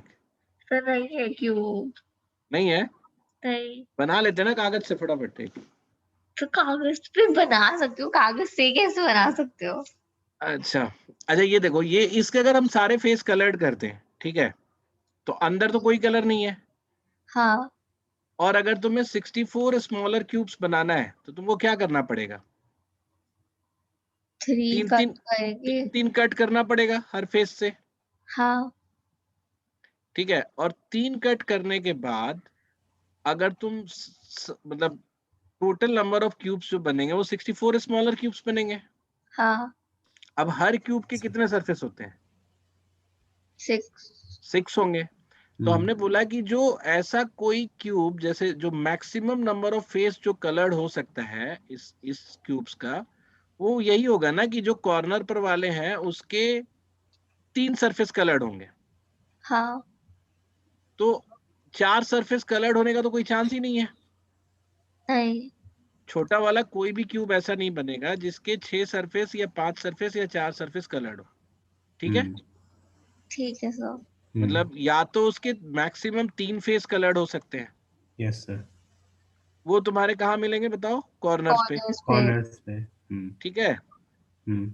सर नहीं है क्यूब। नहीं है? नहीं बना लेते ना कागज से फटाफट एक। तो कागज पे बना सकते हो, कागज से कैसे बना सकते हो? अच्छा अच्छा, ये देखो, ये इसके अगर हम सारे फेस कलर्ड करते हैं, ठीक है, तो अंदर तो कोई कलर नहीं है। हाँ और अगर तुम्हें 64 स्मॉलर क्यूब्स बनाना है तो तुमको क्या करना पड़ेगा? 3 तीन कट तीन करेंगे। 3 कट करना पड़ेगा हर फेस से, हाँ ठीक है। और 3 कट करने के बाद अगर तुम मतलब टोटल नंबर ऑफ क्यूब्स जो बनेंगे वो 64 स्मॉलर क्यूब्स बनेंगे। हाँ अब हर क्यूब के कितने सरफेस होते हैं? 6। 6 होंगे। तो हमने बोला कि जो ऐसा कोई क्यूब, जैसे जो मैक्सिमम नंबर ऑफ फेस जो कलर्ड हो सकता है इस क्यूब्स का, वो यही होगा ना कि जो कॉर्नर पर वाले हैं उसके 3 सरफेस कलर्ड होंगे। हाँ तो 4 सरफेस कलर्ड होने का तो कोई चांस ही नहीं है। नहीं। छोटा वाला कोई भी क्यूब ऐसा नहीं बनेगा जिसके 6 सरफेस या 5 सरफेस या 4 सरफेस कलर्ड हो, ठीक है। ठीक है सर। मतलब या तो उसके मैक्सिमम 3 फेस कलर्ड हो सकते हैं। Yes sir. वो तुम्हारे कहाँ मिलेंगे बताओ? कॉर्नर्स पे, कॉर्नर्स पे। कॉर्नर्स पे। ठीक है। हम्म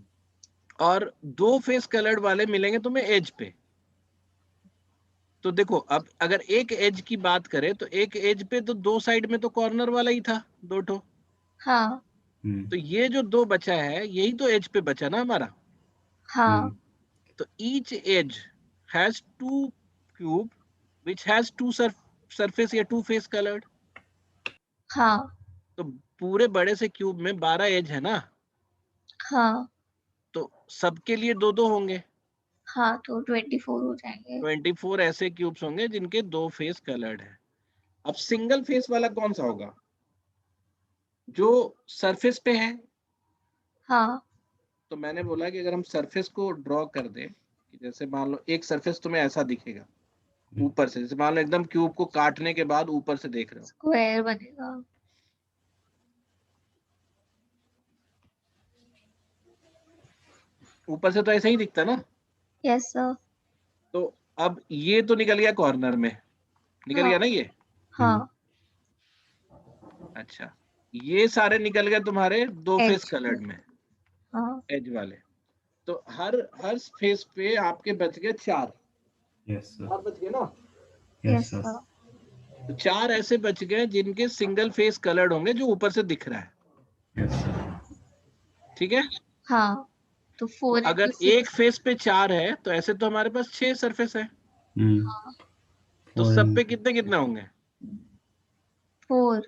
और 2 फेस कलर्ड वाले मिलेंगे तुम्हें एज पे। तो देखो, अब अगर एक एज की बात करें तो एक एज पे तो 2 साइड में तो कॉर्नर वाला ही था, 2 ठो। हाँ तो ये जो 2 बचा है यही तो एज पे बचा ना हमारा। हाँ तो each edge has 2 cube which has 2 surface या 2 फेस कलर्ड। हाँ तो पूरे बड़े से क्यूब में 12 एज है ना, हाँ तो सबके लिए 2-2 होंगे। हाँ तो 24 हो जाएंगे। 24 ऐसे क्यूब्स होंगे जिनके 2 फेस कलर्ड है। अब सिंगल फेस वाला कौन सा होगा? जो सरफेस पे है। हाँ तो मैंने बोला कि अगर हम सरफेस को ड्रॉ कर दें, कि जैसे मान लो एक सरफेस तुम्हें ऐसा दिखेगा ऊपर से, जैसे मान लो एकदम क्यूब को काटने के बाद ऊपर से देख रहे हो, स्क्वायर बनेगा। ऊपर से तो ऐसा ही दिखता ना। Yes sir. तो अब ये तो निकल गया कॉर्नर में, निकल हाँ गया ना ये। हाँ अच्छा, ये सारे निकल गए तुम्हारे 2 फेस एज। कलर्ड में, हाँ एज वाले। तो हर हर फेस पे आपके बच गए 4। Yes sir. 4 बच गए ना। Yes yes sir. सर। तो 4 ऐसे बच गए जिनके सिंगल फेस कलर्ड होंगे, जो ऊपर से दिख रहा है, यस सर। ठीक है। हाँ तो तो 4 अगर into एक 6। फेस पे 4 है तो ऐसे तो हमारे पास 6 सरफेस है। तो सब पे कितने कितने होंगे? 4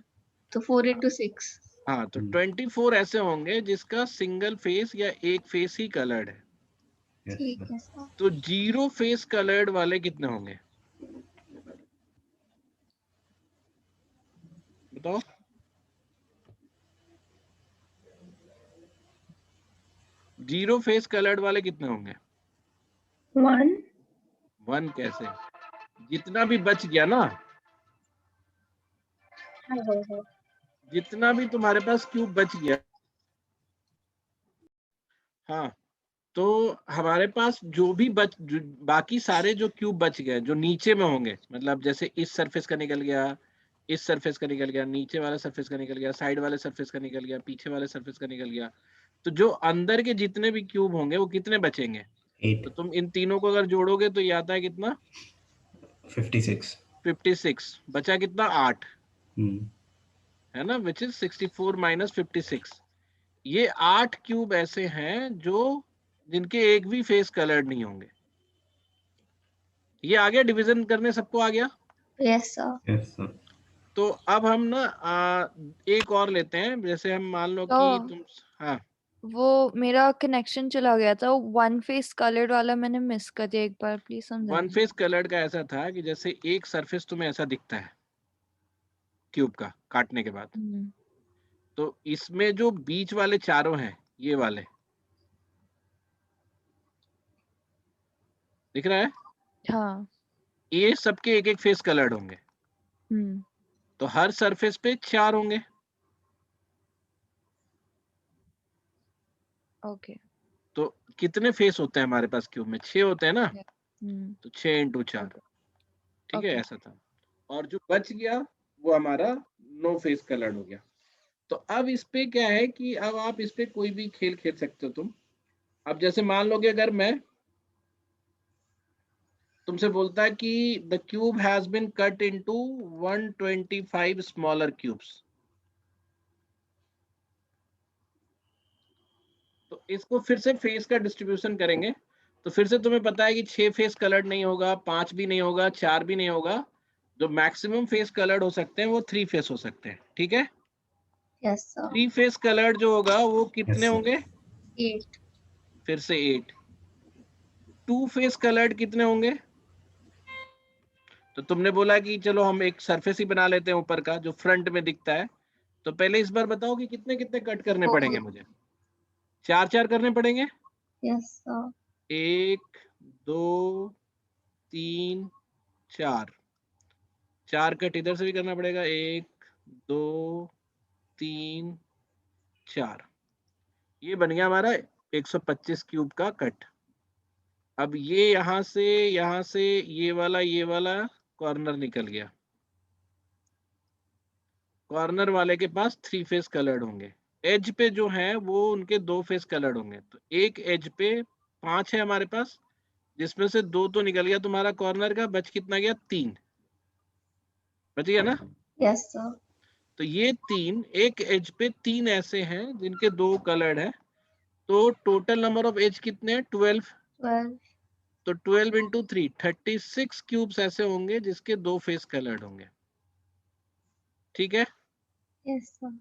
तो 4 into 6। हाँ, तो 24 ऐसे होंगे जिसका सिंगल फेस या एक फेस ही कलर्ड है। ठीक है सर। तो 0 फेस कलर्ड वाले कितने होंगे बताओ? जीरो फेस कलर्ड वाले कितने होंगे? 1। 1 कैसे? जितना भी बच गया ना, जितना भी तुम्हारे पास क्यूब बच गया, हाँ, तो हमारे पास जो भी बाकी सारे जो क्यूब बच गए जो नीचे में होंगे, मतलब जैसे इस सरफेस का निकल गया, इस सरफेस का निकल गया, नीचे वाले सरफेस का निकल गया, साइड वाले सरफेस का निकल गया, पीछे वाले सरफेस का निकल गया, तो जो अंदर के जितने भी क्यूब होंगे वो कितने बचेंगे? 8। तो तुम इन तीनों को अगर जोड़ोगे तो ये आता है कितना? 56। 56। बचा कितना? 8, हम्म है ना, विच इज 64 माइनस 56। ये 8 क्यूब ऐसे हैं जो जिनके एक भी फेस कलर्ड नहीं होंगे। ये आ गया, डिवीजन करने सबको आ गया। Yes sir. Yes sir. तो अब हम ना एक और लेते हैं, जैसे हम मान लो तो कि तुम, हाँ, वो मेरा कनेक्शन चला गया था, वन फेस कलर्ड वाला मैंने मिस कर दिया, एक बार प्लीज समझा वन देना। फेस कलर्ड का ऐसा था कि जैसे एक सरफेस तुम्हें ऐसा दिखता है क्यूब का काटने के बाद, तो इसमें जो बीच वाले चारों हैं, ये वाले दिख रहा है, हाँ। ये सबके एक एक फेस कलर्ड होंगे। हम्म। तो हर सरफेस पे 4 होंगे। ओके। तो कितने फेस होते हैं हमारे पास क्यूब में? 6 होते हैं ना, हम्म, तो 6 × 4, ठीक है, Okay. ऐसा था। और जो बच गया वो हमारा नो फेस कलर्ड हो गया। तो अब इस पे क्या है कि अब आप इस पे कोई भी खेल खेल सकते हो तुम। अब जैसे मान लो कि अगर मैं तुमसे बोलता है कि the cube has been cut into 125 smaller cubes, तो इसको फिर से फेस का डिस्ट्रीब्यूशन करेंगे। तो फिर से तुम्हें पता है कि 6 फेस कलर्ड नहीं होगा, 5 भी नहीं होगा, 4 भी नहीं होगा। जो मैक्सिमम फेस कलर्ड हो सकते हैं वो 3 फेस हो सकते हैं, ठीक है। Yes sir. 3 फेस कलर्ड जो होगा वो Yes, कितने sir. होंगे? 8। फिर से 8। 2 फेस कलर्ड कितने होंगे? तो तुमने बोला कि चलो हम एक सरफेस ही बना लेते हैं ऊपर का जो फ्रंट में दिखता है। तो पहले इस बार बताओ कि कितने कितने कट करने पड़ेंगे 4। मुझे? 4 करने पड़ेंगे। Yes sir. 1 2 3 4। 4 कट इधर से भी करना पड़ेगा। 1 2 3 4। ये बन गया हमारा 125 क्यूब का कट। अब ये यहाँ से ये वाला कॉर्नर निकल गया। कॉर्नर वाले के पास 3 फेस कलर्ड होंगे। एज पे जो है वो उनके 2 फेस कलर्ड होंगे। तो एक एज पे 5 है हमारे पास, जिसमें से 2 तो निकल गया तुम्हारा कॉर्नर का, बच कितना गया? 3 बच गया ना। Yes sir. तो ये 3, एक एज पे 3 ऐसे हैं जिनके 2 कलर्ड है। तो टोटल नंबर ऑफ एज कितने हैं? 12। 12। तो 12 × 3 36 क्यूब्स ऐसे होंगे जिसके 2 फेस कलर्ड होंगे, ठीक है। Yes sir.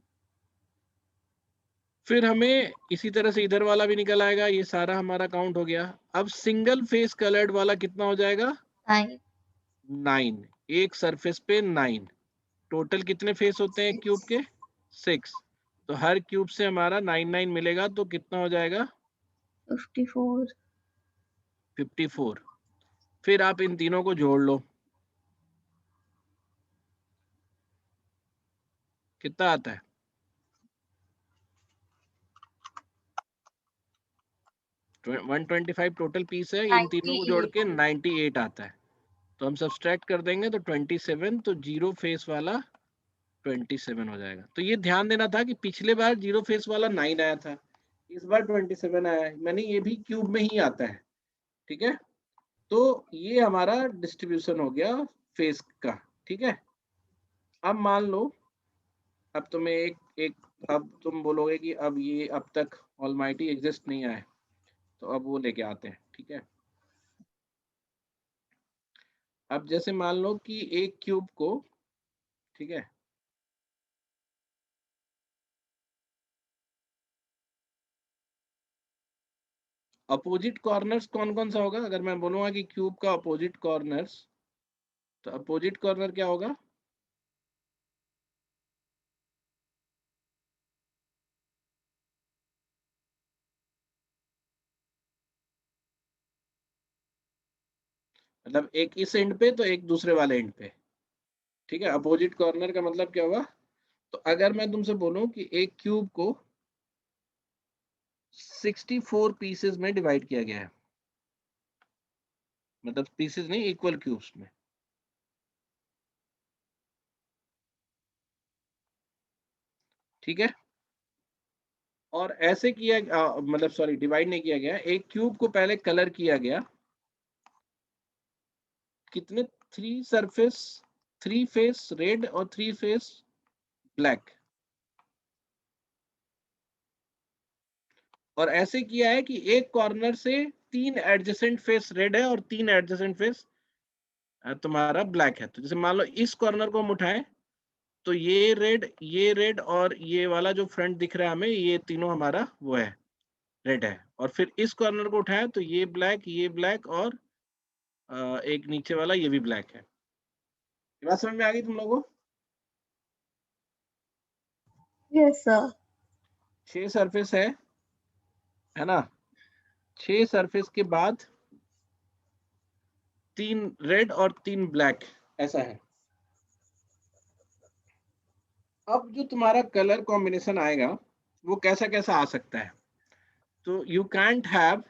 फिर हमें इसी तरह से इधर वाला भी निकल आएगा। ये सारा हमारा काउंट हो गया। अब सिंगल फेस कलर्ड वाला कितना हो जाएगा? 9। 9। एक सरफेस पे 9। टोटल कितने फेस होते हैं क्यूब 6। के? 6। तो हर क्यूब से हमारा 9 मिलेगा, तो कितना हो जाएगा? 54। 54। फिर आप इन तीनों को जोड़ लो, कितना आता है? 125 टोटल पीस है, इन तीनों को जोड़ 98। के 98 आता है। तो हम सब्सट्रैक्ट कर देंगे तो 27। तो जीरो फेस वाला 27 हो जाएगा। तो ये ध्यान देना था कि पिछले बार जीरो फेस वाला 9 आया था, इस बार 27 आया है, मैंने ये भी क्यूब में ही आता है, ठीक है। तो ये हमारा डिस्ट्रीब्यूशन हो गया फेस का, ठीक है। अब मान लो, अब तुम्हें एक अब तुम बोलोगे कि अब ये अब तक ऑलमाइटी एग्जिस्ट नहीं आया, तो अब वो लेके आते हैं, ठीक है। अब जैसे मान लो कि एक क्यूब को, ठीक है, अपोजिट कॉर्नर्स कौन कौन सा होगा? अगर मैं बोलूंगा कि क्यूब का अपोजिट कॉर्नर्स, तो अपोजिट कॉर्नर क्या होगा? मतलब एक इस एंड पे तो एक दूसरे वाले एंड पे, ठीक है। अपोजिट कॉर्नर का मतलब क्या होगा? तो अगर मैं तुमसे बोलूं कि एक क्यूब को 64 पीसेस में डिवाइड किया गया है, मतलब पीसेस नहीं, इक्वल क्यूब्स में, ठीक है। और ऐसे किया मतलब सॉरी, डिवाइड नहीं किया गया, एक क्यूब को पहले कलर किया गया। कितने? 3 फेस रेड और 3 फेस ब्लैक। और ऐसे किया है कि एक कॉर्नर से 3 एडजेसेंट फेस रेड है और 3 एडजेसेंट फेस तुम्हारा ब्लैक है। तो जैसे मान लो इस कॉर्नर को हम उठाएं, तो ये रेड और ये वाला जो फ्रंट दिख रहा है हमें, ये तीनों हमारा वो है, रेड है। और फिर इस कॉर्नर को उठाएं तो ये ब्लैक और एक नीचे वाला ये भी ब्लैक है। ये बात समझ में आ गई तुम लोगों को? Yes sir. 6 सरफेस है ना। 6 सरफेस के बाद 3 रेड और 3 ब्लैक, ऐसा है। अब जो तुम्हारा कलर कॉम्बिनेशन आएगा वो कैसा कैसा आ सकता है? तो you can't have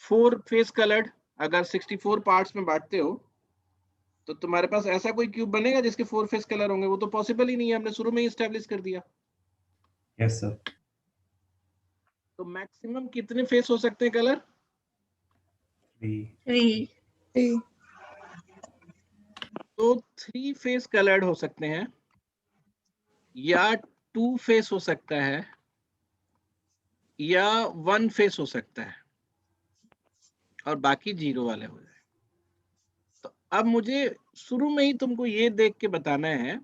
4 face coloured, अगर 64 पार्ट्स में बांटते हो तो तुम्हारे पास ऐसा कोई क्यूब बनेगा जिसके 4 फेस कलर होंगे? वो तो पॉसिबल ही नहीं है, हमने शुरू में ही एस्टेब्लिश कर दिया। Yes sir. तो मैक्सिमम कितने फेस हो सकते हैं कलर? 3। तो 3 फेस कलर्ड हो सकते हैं, या 2 फेस हो सकता है, या 1 फेस हो सकता है, और बाकी 0 वाले हो जाए। तो अब मुझे शुरू में ही तुमको ये देख के बताना है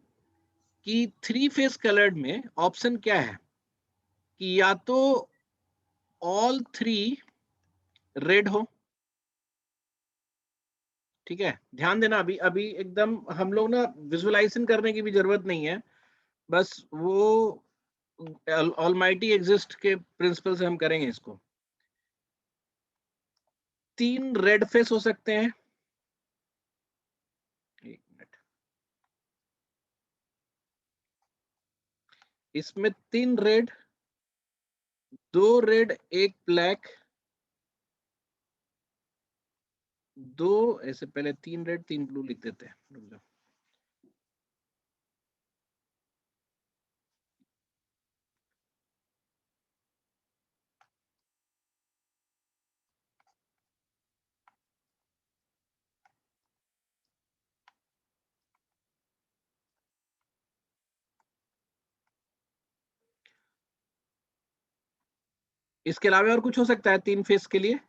कि 3 फेस कलर्ड में ऑप्शन क्या है, कि या तो ऑल 3 रेड हो, ठीक है। ध्यान देना, अभी अभी एकदम हम लोग ना विजुअलाइजेशन करने की भी जरूरत नहीं है, बस वो ऑलमाइटी एग्जिस्ट के प्रिंसिपल से हम करेंगे इसको। 3 रेड फेस हो सकते हैं, एक मिनट, इसमें 3 रेड, 2 रेड, 1 ब्लैक, 2 ऐसे, पहले 3 रेड 3 ब्लू लिख देते हैं, रुक जाओ। इसके अलावा और कुछ हो सकता है 3 फेस के लिए?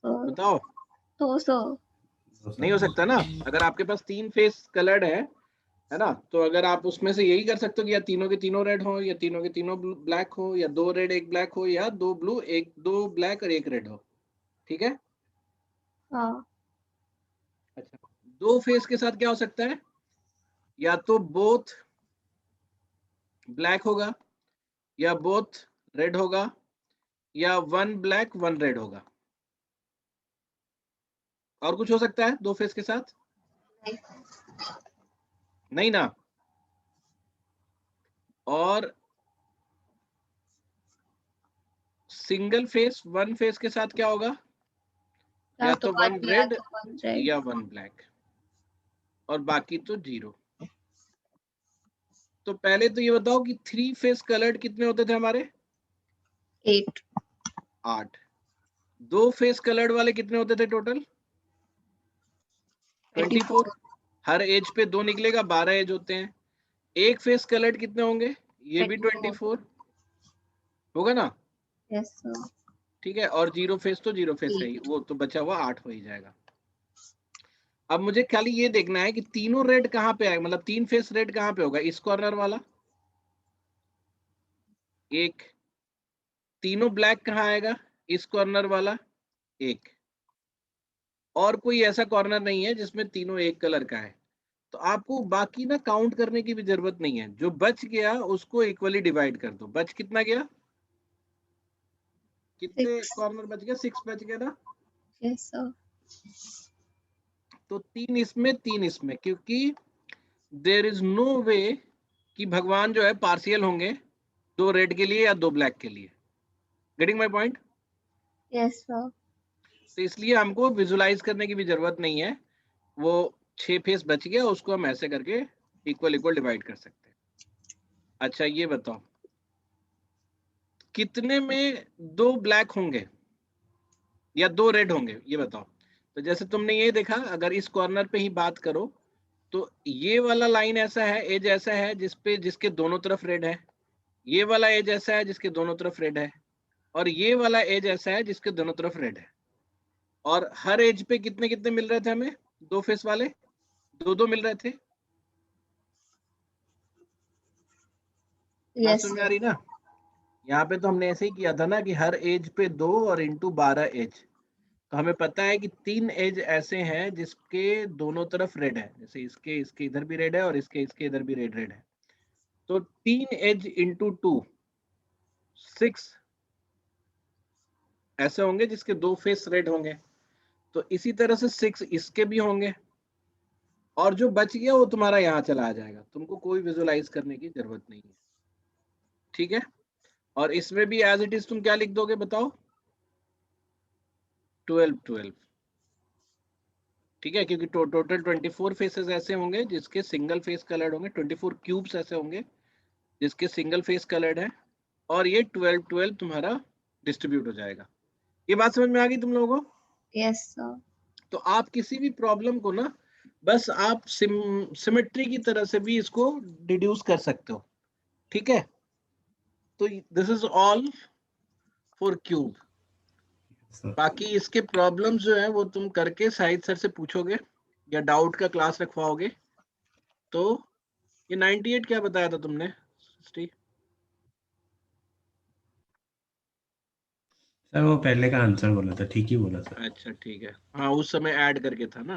बताओ। तो नहीं हो सकता ना, अगर आपके पास 3 फेस कलर्ड है ना, तो अगर आप उसमें से यही कर सकते हो कि या तीनों के तीनों रेड हो, या तीनों के तीनों ब्लैक हो, या 2 रेड 1 ब्लैक हो, या 2 ब्लू 2 ब्लैक और 1 रेड हो, ठीक है। हाँ। अच्छा, 2 फेस के साथ क्या हो सकता है? या तो बोथ ब्लैक होगा, या बोथ रेड होगा, या 1 ब्लैक 1 रेड होगा। और कुछ हो सकता है 2 फेस के साथ? नहीं ना। और सिंगल फेस 1 फेस के साथ क्या होगा? या तो 1 रेड या 1 ब्लैक, और बाकी तो 0। तो पहले तो ये बताओ कि 3 फेस कलर्ड कितने होते थे हमारे? 8। 8। 2 फेस कलर्ड वाले कितने होते थे टोटल? 24। हर एज पे 2 निकलेगा, 12 एज होते हैं। 1 फेस कलर्ड कितने होंगे? ये भी 24 होगा ना। Yes sir. ठीक है, और 0 फेस तो 0 फेस है ही, वो तो बचा हुआ 8 हो ही जाएगा। अब मुझे खाली ये देखना है कि तीनों रेड कहाँ पे आएगा, मतलब 3 फेस रेड कहाँ पे होगा? इस कॉर्नर वाला एक। तीनों ब्लैक कहाँ आएगा? इस कॉर्नर वाला एक। और कोई ऐसा कॉर्नर नहीं है जिसमें तीनों एक कलर का है। तो आपको बाकी ना काउंट करने की भी जरूरत नहीं है, जो बच गया उसको इक्वली डिवाइड कर दो। बच कितना गया? कितने कॉर्नर बच गया? 6 बच गया ना। Yes sir. तो 3 इसमें 3 इसमें, क्योंकि देयर इज नो वे कि भगवान जो है पार्शियल होंगे 2 रेड के लिए या 2 ब्लैक के लिए। Getting my point? Yes sir. तो इसलिए हमको विजुलाइज करने की भी जरूरत नहीं है। वो 6 फेस बच गया, उसको हम ऐसे करके इक्वल इक्वल डिवाइड कर सकते हैं। अच्छा ये बताओ, कितने में 2 ब्लैक होंगे या 2 रेड होंगे, ये बताओ। तो जैसे तुमने ये देखा, अगर इस कॉर्नर पे ही बात करो तो ये वाला लाइन ऐसा है, एज ऐसा है जिसके दोनों तरफ रेड है। ये वाला एज ऐसा है जिसके दोनों तरफ रेड है, और ये वाला एज ऐसा है जिसके दोनों तरफ रेड है। और हर एज पे कितने कितने मिल रहे थे हमें? 2 फेस वाले 2 मिल रहे थे। बात यस समझ में आ सर। रही ना? यहाँ पे तो हमने ऐसे ही किया था ना कि हर एज पे 2 और इंटू 12 एज। तो हमें पता है कि 3 एज ऐसे हैं जिसके दोनों तरफ रेड है, जैसे इसके इसके इधर भी रेड है और इसके इसके इधर भी रेड रेड है। तो 3 एज इंटू 2 6 ऐसे होंगे जिसके 2 फेस रेड होंगे। तो इसी तरह से 6 इसके भी होंगे, और जो बच गया वो तुम्हारा यहाँ चला आ जाएगा। तुमको कोई विजुअलाइज करने की जरूरत नहीं है, ठीक है। और इसमें भी एज इट इज तुम क्या लिख दोगे बताओ? 12 12। ठीक है, क्योंकि टोटल 24 फेसेस ऐसे होंगे जिसके सिंगल फेस कलर्ड होंगे, 24 क्यूब्स ऐसे होंगे जिसके सिंगल फेस कलर्ड है, और ये 12 12 तुम्हारा डिस्ट्रीब्यूट हो जाएगा। ये बात समझ में आ गई तुम लोगों को? Yes sir. तो आप किसी भी प्रॉब्लम को ना बस आप सिमेट्री की तरह से भी इसको डिड्यूस कर सकते हो। ठीक है, तो this is all for cube. Sir बाकी इसके प्रॉब्लम्स जो है वो तुम करके शाहिद सर से पूछोगे या डाउट का क्लास रखवाओगे। तो ये 98 क्या बताया था तुमने? 60? सर वो पहले का आंसर बोला था, ठीक ही बोला सर। अच्छा ठीक है, हाँ उस समय ऐड करके था ना।